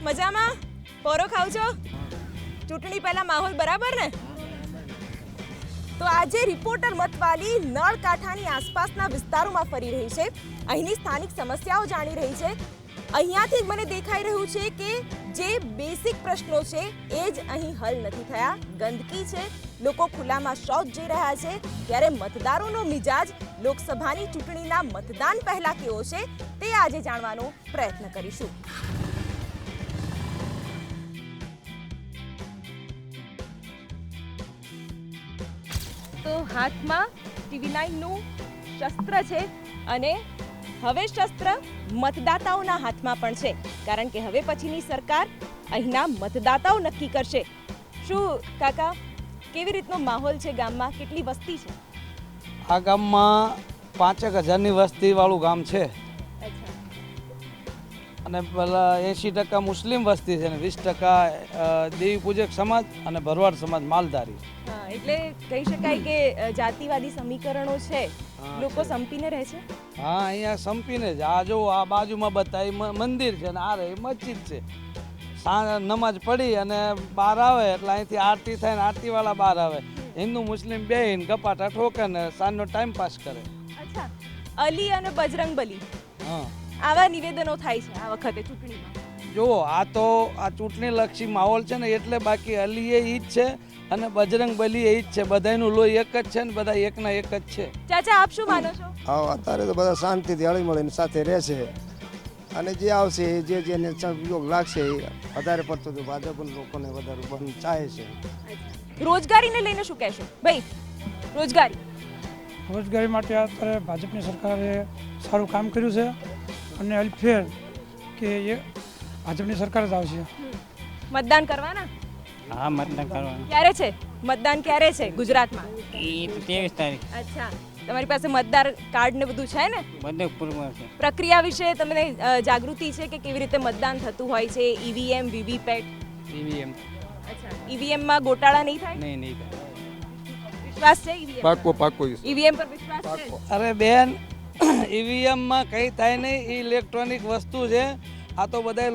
મજામાં? પોરો ખાવ છો? ચૂંટણી પહેલા માહોલ બરાબર ને? તો આજે રિપોર્ટર મતવાલી નળ કાંઠાની આસપાસના વિસ્તારોમાં ફરી રહી છે. અહીંની સ્થાનિક સમસ્યાઓ જાણી રહી છે. અહીંયાથી મને દેખાઈ રહ્યું છે કે જે બેસિક પ્રશ્નો છે એ જ અહીં હલ નથી થયા. ગંદકી છે, લોકો ખુલ્લામાં શૌચ જઈ રહ્યા છે, ત્યારે મતદારોનો મિજાજ લોકસભાની ચૂંટણીના મતદાન પહેલા કેવો છે તે આજે જાણવાનો પ્રયત્ન કરીશું. તો હાથમાં TV9 નું શસ્ત્ર છે અને હવે શસ્ત્ર મતદાતાઓના હાથમાં પણ છે, કારણ કે હવે પછીની સરકાર અહીંના મતદાતાઓ નક્કી કરશે. શું કાકા, કેવી રીતનો માહોલ છે ગામમાં? કેટલી વસ્તી છે? આ ગામમાં 5,000ની વસ્તીવાળું ગામ છે અને પેલા 80% મુસ્લિમ વસ્તી છે ને 20% દેવી પૂજક સમાજ અને ભરવાડ સમાજ માલધારી. એટલે કહી શકાય કે જાતિવાદી સમીકરણો છે, લોકો સંપીને રહે છે. હા, અહીંયા સંપીને જ. આ જો આ બાજુમાં બતાવી મંદિર છે ને આ રહી મસ્જિદ છે. નમાજ પડી અને બહાર આવે એટલે અહીંથી આરતી થાય ને આરતીવાળા બહાર આવે. હિન્દુ મુસ્લિમ બેહીને ગપાટા ઠોકે ને સાંજનો ટાઈમ પાસ કરે. અચ્છા, અલી અને બજરંગ બલી, હા, આવા નિવેદનો થાય છે આ વખતે ચૂંટણીમાં. જુઓ, આ તો આ ચૂંટણી લક્ષી માહોલ છે ને એટલે બાકી અલી એ જ છે અને બજરંગ બલી એ જ છે. બધાનું લોહી એક જ છે ને બધા એકના એક જ છે. ચાચા, આપ શું માનો છો? હા, અત્યારે તો બધા શાંતિથી હળી મળીને સાથે રહેશે અને જે આવશે જે જેને યોગ લાગશે એ વધારે પડતો તો ભાજપ લોકોને વધારે બંધ ચાહે છે. રોજગારીને લઈને શું કહેશો ભાઈ? રોજગારી માટે અત્યારે ભાજપની સરકારે સારું કામ કર્યું છે અને અલફેર કે એ ભાજપની સરકાર જ આવશે. મતદાન કરવાના? હા, મતદાન કરવાનું. ક્યારે છે મતદાન? ક્યારે છે ગુજરાતમાં? એ તો 23 તારીખ. અચ્છા, તમારી પાસે મતદાર કાર્ડ ને બધું છે ને? બધું પૂરું છે. પ્રક્રિયા વિશે તમને જાગૃતિ છે કે કેવી રીતે મતદાન થતું હોય છે? EVM, VVPAT? ઈવીએમ. અચ્છા, ઈવીએમ માં ગોટાળા નહીં થાય? નહીં વિશ્વાસ છે ઈવીએમ? પાકો ઈવીએમ પર વિશ્વાસ છે? અરે બેન, ઈવીએમમાં કંઈ થાય નહીં. એ ઇલેક્ટ્રોનિક વસ્તુ છે. આ તો બધા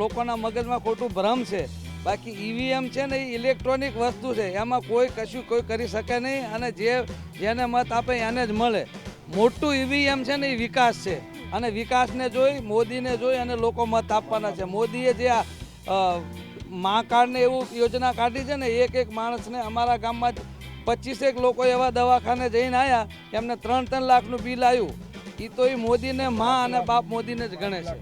લોકોના મગજમાં ખોટું ભ્રમ છે. બાકી ઈવીએમ છે ને એ ઇલેક્ટ્રોનિક વસ્તુ છે. એમાં કોઈ કરી શકે નહીં અને જેને મત આપે એને જ મળે. મોટું ઈવીએમ છે ને એ વિકાસ છે અને વિકાસને જોઈ, મોદીને જોઈ અને લોકો મત આપવાના છે. મોદીએ જે આ મા કાર્ડને એવું યોજના કાઢી છે ને, એક માણસને અમારા ગામમાં 25 લોકો એવા દવાખાને જઈને આવ્યા એમને 3 લાખનું બિલ આવ્યું. એ તો એ મોદીને મા અને બાપ મોદીને જ ગણે છે.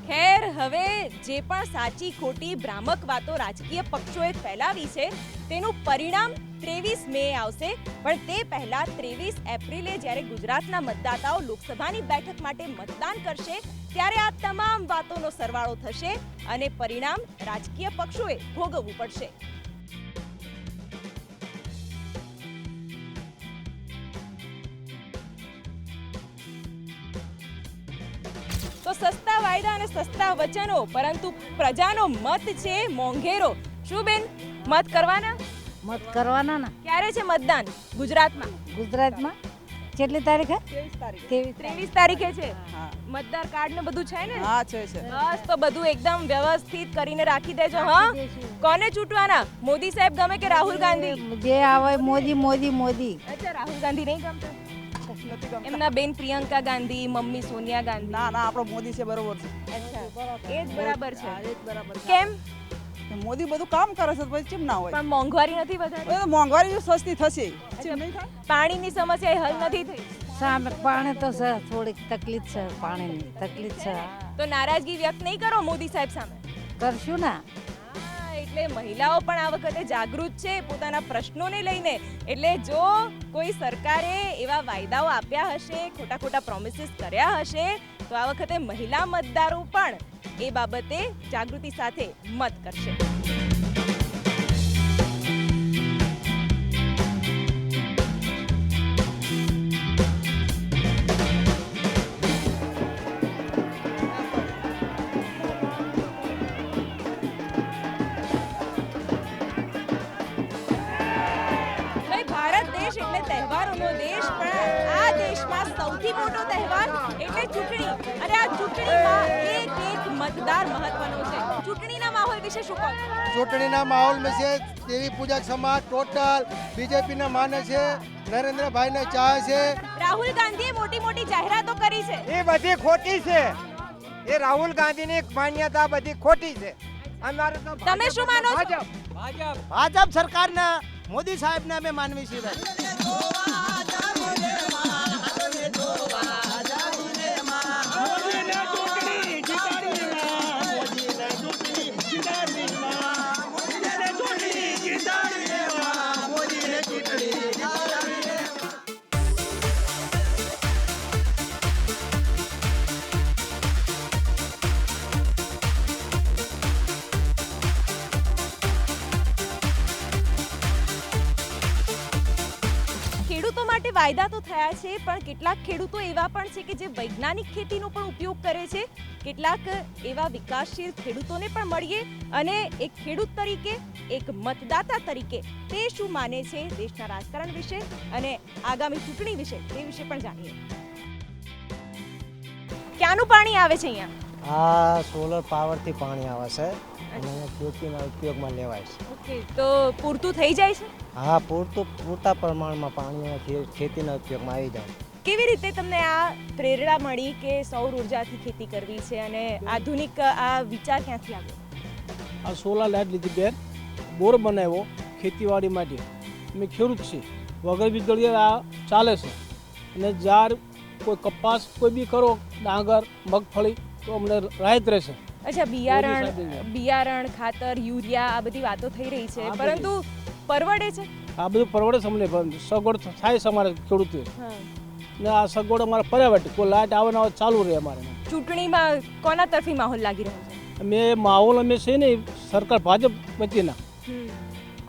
ખેર, હવે જે પણ સાચી ખોટી ભ્રામક વાતો રાજકીય પક્ષોએ ફેલાવી છે તેનું પરિણામ 23 મે આવશે. પણ તે પહેલા 23 એપ્રિલે જ્યારે ગુજરાતના મતદાતાઓ લોકસભાની બેઠક માટે મતદાન કરશે ત્યારે આ તમામ વાતોનો સરવાળો થશે અને પરિણામ રાજકીય પક્ષોએ ભોગવવું પડશે. તો સસ્તા વાયદા અને સસ્તા વચનો, પરંતુ પ્રજાનો મત છે મોંઘેરો. શું બેન, મત કરવાના? મત કરવાના ને. ક્યારે છે મતદાન ગુજરાતમાં? ગુજરાતમાં કેટલી તારીખે? 23 તારીખે છે. મતદાર કાર્ડ ને બધું છે ને? હા, છે. બસ, તો બધું એકદમ વ્યવસ્થિત કરીને રાખી દેજો. હા, કોને ચૂંટવાના? મોદી સાહેબ ગમે કે રાહુલ ગાંધી? જે આવે મોદી મોદી મોદી. અચ્છા, રાહુલ ગાંધી નહીં ગમતા? એમના બેન પ્રિયંકા ગાંધી, મમ્મી સોનિયા ગાંધી? ના, આપણો મોદી છે, બરોબર છે. અચ્છા, એ જ બરાબર છે. એ જ બરાબર છે. કેમ? મોદી બધું કામ કરે છે, પછી કેમ ના હોય? પણ મોંઘવારી નથી વધારી? એ તો મોંઘવારી જો સસ્તી થશે, કેમ નહીં થાય? પાણીની સમસ્યા એ હલ નથી થઈ? સામે પાણી તો છે, થોડીક તકલીફ છે, પાણીની તકલીફ છે. તો નારાજગી વ્યક્ત નહીં કરો મોદી સાહેબ સામે? કરશું ને. એટલે મહિલાઓ પણ આ વખતે જાગૃત છે પોતાના પ્રશ્નોને લઈને. એટલે જો કોઈ સરકારે એવા વાયદાઓ આપ્યા હશે, ખોટા પ્રોમિસીસ કર્યા હશે, તો આ વખતે મહિલા મતદારો પણ એ બાબતે જાગૃતિ સાથે મત કરશે. એટલે તહેવારોનો દેશ, પણ આ દેશમાં સૌથી મોટો તહેવાર એટલે ચૂંટણી. અને આ ચૂંટણીમાં એક મતદાર મહત્વનો છે. ચૂંટણીના માહોલ વિશે શું કહો છો? ચૂંટણીના માહોલમાં છે દેવી પૂજક સમાજ ટોટલ બીજેપીને માને છે, નરેન્દ્રભાઈને ચાહે છે. રાહુલ ગાંધીએ મોટી મોટી જાહેરાતો કરી છે. એ બધી ખોટી છે. એ રાહુલ ગાંધીની માન્યતા બધી ખોટી છે. અમારે તો તમે શું માનો છો? ભાજપ સરકારને મોદી સાહેબને અમે માનવી છીએ. ખેડૂતો માટે વાયદા તો થયા છે, પણ કેટલાક ખેડૂતો એવા પણ છે કે જે વૈજ્ઞાનિક ખેતીનો પણ ઉપયોગ કરે છે. કેટલાક એવા વિકાસશીલ ખેડૂતોને પણ મળીએ અને એક ખેડૂત તરીકે, એક મતદાતા તરીકે તે શું માને છે દેશના રાજકારણ વિશે અને આગામી ચૂંટણી વિશે તે વિશે પણ જાણીએ. ક્યાંનું પાણી આવે છે અહીંયા? આ સોલર પાવરથી પાણી આવે છે અને ખેતીના ઉપયોગમાં લેવાય છે. ઓકે, તો પૂરતું થઈ જાય છે? હા, પૂરતા પ્રમાણમાં પાણી ખેતીના ઉપયોગમાં આવી જાય. કેવી રીતે તમને આ પ્રેરણા મળી કે સૌર ઉર્જાથી ખેતી કરવી છે અને આધુનિક આ વિચાર ક્યાંથી આવ્યો? આ સોલાર લાઇટ લીધી બેન, બોર બનાવ્યો ખેતીવાડી માટે. અમે ખેડૂત છીએ, વગર વીજળીએ આ ચાલે છે. અને જાર કોઈ કપાસ કોઈ બી કરો, ડાંગર, મગફળી તો અમને રાહત રહેશે. અચ્છા, બિયારણ, ખાતર, યુરિયા આ બધી વાતો થઈ રહી છે, પરંતુ પરવડે છે? આ બધું પરવડે છે અમને, સગવડ થાય છે અમારે ખેડૂતો. ને આ સગવડ અમારે પર્યાવરણ કોઈ લાઇટ આવે ને ચાલુ રહે અમારે. ચૂંટણીમાં કોના તરફી માહોલ લાગી રહ્યો છે? અમે માહોલ અમે છે ને સરકાર ભાજપ વચ્ચેના.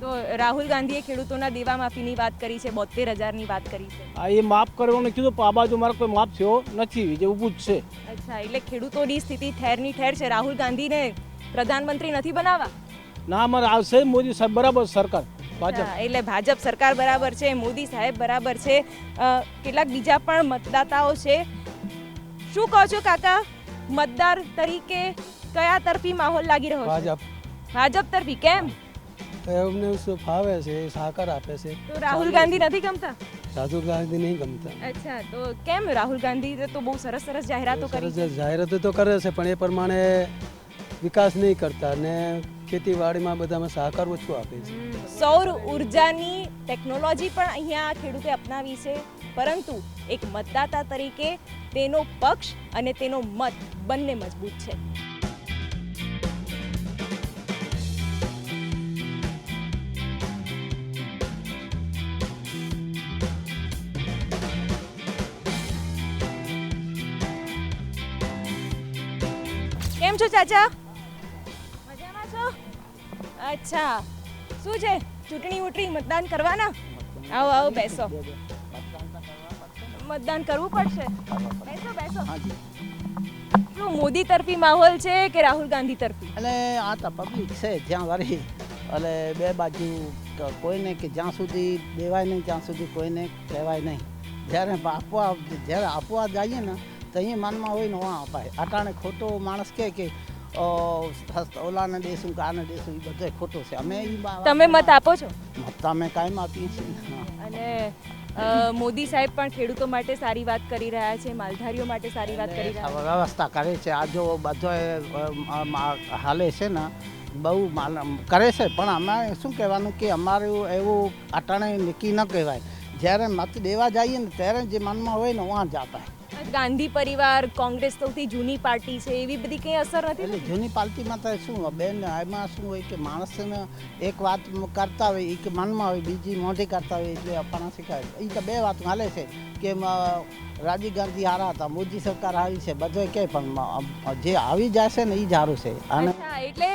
તો રાહુલ ગાંધીએ ખેડૂતોના દેવા માફીની વાત કરી છે, 72,000ની વાત કરી છે. આ એ માફ કરવાનું કીધું, પણ આ બાજુ મારે કોઈ માફ થયો નથી, જે ઊભું જ છે. અચ્છા, એટલે ખેડૂતોની સ્થિતિ ઠેરની ઠેર છે. રાહુલ ગાંધીને પ્રધાનમંત્રી નથી બનાવવા? ના, અમારે આવશે મોદી સાહેબ બરાબર સરકાર. એટલે ભાજપ સરકાર બરાબર છે, મોદી સાહેબ બરાબર છે. કેટલાક બીજા પણ મતદાતાઓ છે. શું કહો છો કાકા, મતદાર તરીકે કયા તરફી માહોલ લાગી રહ્યો છે? ભાજપ તરફી. કેમ? એમને શું ફાવે છે એ સાકાર આપે છે. તો રાહુલ ગાંધી નથી ગમતા? રાહુલ ગાંધી નહીં ગમતા. અચ્છા, તો કેમ? રાહુલ ગાંધી તો બહુ સરસ સરસ જાહેરાતો કરી છે. જાહેરાતો તો કરે છે, પણ એ પ્રમાણે વિકાસ નહીં કરતા ને ખેતીવાડીમાં બધામાં સહકાર ઓછું આપે છે. સૌર ઉર્જાની ટેકનોલોજી પણ અહીંયા ખેડૂતે અપનાવી છે, પરંતુ એક મતદાતા તરીકે તેનો પક્ષ અને તેનો મત બંને મજબૂત છે. કેમ છો ચાચા? મજામાં છો? અચ્છા, શું છે ચૂંટણી મતદાન કરવાના? આવો આવો, બેસો. મતદાન કરવું પડશે. બેસો. શું મોદી તરફી માહોલ છે કે રાહુલ ગાંધી તરફી? એટલે આ તો પબ્લિક છે જ્યાં વળી, એટલે બે બાજુ કોઈને કે જ્યાં સુધી દેવાય નહીં ત્યાં સુધી કોઈને કહેવાય નહીં. જ્યારે આપવા જઈએ ને તો અહીંયા મનમાં હોય ને વાં અપાય. અટાણે ખોટો માણસ કે ઓલાને દેશું કે આને દેશું, એ બધો ખોટો છે. અમે તમે મત આપો છો? મત અમે કાયમ આપીએ છીએ. અને મોદી સાહેબ પણ ખેડૂતો માટે સારી વાત કરી રહ્યા છે, માલધારીઓ માટે સારી વાત કરી રહ્યા છે, વ્યવસ્થા કરે છે. આ જો બધો હાલે છે ને બહુ કરે છે, પણ અમારે શું કહેવાનું કે અમારું એવું અટાણે નક્કી ન કહેવાય. જ્યારે મત દેવા જઈએ ને ત્યારે જે મનમાં હોય ને વાં જ અપાય. ગાંધી પરિવાર, કોંગ્રેસ સૌથી જૂની પાર્ટી છે, એવી બધી કંઈ અસર નથી? એટલે જૂની પાર્ટીમાં તો શું બેન, એમાં શું હોય કે માણસને એક વાત કરતા હોય એ કે મનમાં હોય, બીજી મોઢી કરતા હોય, એટલે આપણને શીખાય. એ તો બે વાત હાલે છે કે રાજીવ ગાંધી હારા હતા, મોદી સરકાર આવી છે, બધો કે પણ જે આવી જાય છે ને એ જ સારું છે. અને એટલે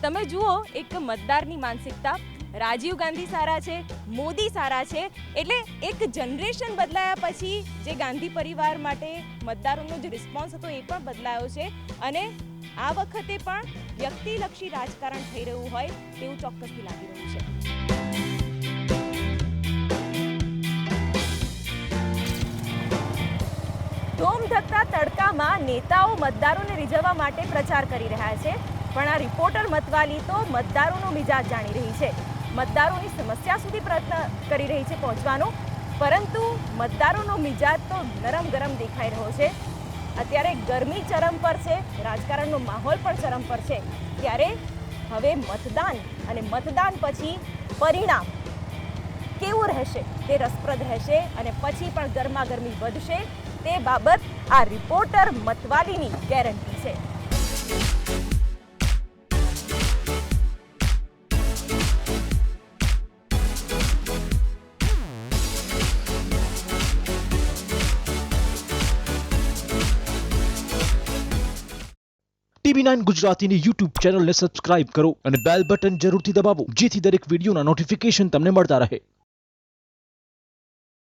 તમે જુઓ, એક મતદારની માનસિકતા, રાજીવ ગાંધી સારા છે, મોદી સારા છે, એટલે એક જનરેશન બદલાયા પછી જે ગાંધી પરિવાર માટે મતદારોનો જે રિસ્પોન્સ હતો એ પણ બદલાયો છે. અને આ વખતે પણ વ્યક્તિલક્ષી રાજકારણ થઈ રહ્યું હોય તેવું ચોક્કસથી લાગી રહ્યું છે. ધોમધકતા તડકામાં નેતાઓ મતદારોને રીઝવવા માટે પ્રચાર કરી રહ્યા છે. પણ આ રિપોર્ટર મતવાલી તો મતદારોનો મિજાજ જાણી રહી છે, મતદારોની સમસ્યા સુધી પ્રયત્ન કરી રહી છે પહોંચવાનો, પરંતુ મતદારોનો મિજાજ તો નરમ ગરમ દેખાઈ રહ્યો છે. અત્યારે ગરમી ચરમ પર છે, રાજકારણનો માહોલ પણ ચરમ પર છે, ત્યારે હવે મતદાન અને મતદાન પછી પરિણામ કેવું રહેશે તે રસપ્રદ રહેશે અને પછી પણ ગરમાગરમી વધશે તે બાબત આ રિપોર્ટર મતવાલીની ગેરંટી છે. TV9 ગુજરાતીની YouTube ચેનલને સબસ્ક્રાઇબ કરો અને બેલ બટન જરૂરથી દબાવો જેથી દરેક વિડીયોના નોટિફિકેશન તમને મળતા રહે.